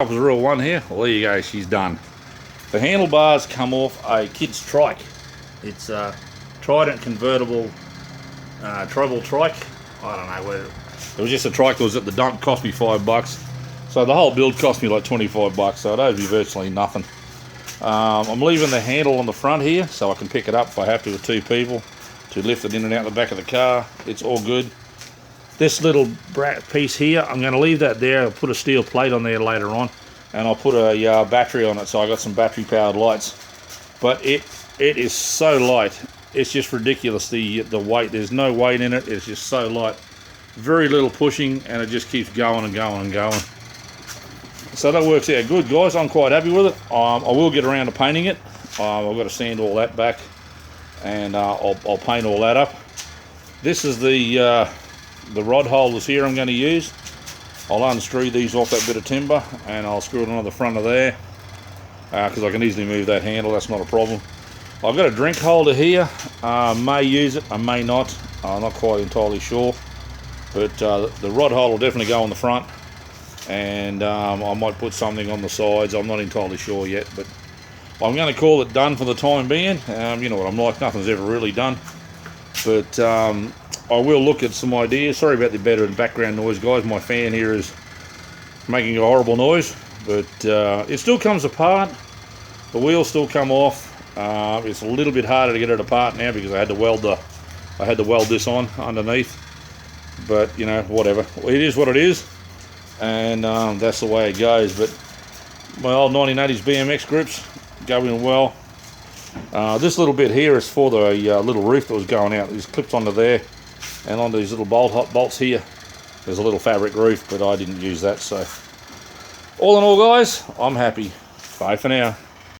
Was a real one here. Well, there you go, she's done. The handlebars come off a kid's trike. It's a Trident convertible treble trike. I don't know where it was. Just a trike that was at the dump, cost me $5. So the whole build cost me like $25, so it'd be virtually nothing. I'm leaving the handle on the front here so I can pick it up if I have to with two people to lift it in and out the back of the car. It's all good. This little piece here, I'm going to leave that there. I'll put a steel plate on there later on, and I'll put a battery on it, so I got some battery powered lights. But it is so light, it's just ridiculous, the weight. There's no weight in it, it's just so light. Very little pushing, and it just keeps going and going and going. So that works out good, guys. I'm quite happy with it. I will get around to painting it. I've got to sand all that back, and I'll paint all that up. This is the rod holders here I'm going to use. I'll unscrew these off that bit of timber and I'll screw it onto the front of there because I can easily move that handle, that's not a problem. I've got a drink holder here. May use it, I may not. I'm not quite entirely sure, but the rod holder will definitely go on the front, and I might put something on the sides. I'm not entirely sure yet, but I'm going to call it done for the time being. You know what I'm like, nothing's ever really done, but I will look at some ideas. Sorry about the better background noise, guys. My fan here is making a horrible noise, but it still comes apart. The wheels still come off. It's a little bit harder to get it apart now because I had to weld this on underneath. But you know, whatever. It is what it is, and that's the way it goes. But my old 1980s BMX grips going well. This little bit here is for the little roof that was going out. These clips onto there. And on these little bolts here, there's a little fabric roof, but I didn't use that. So all in all, guys, I'm happy. Bye for now.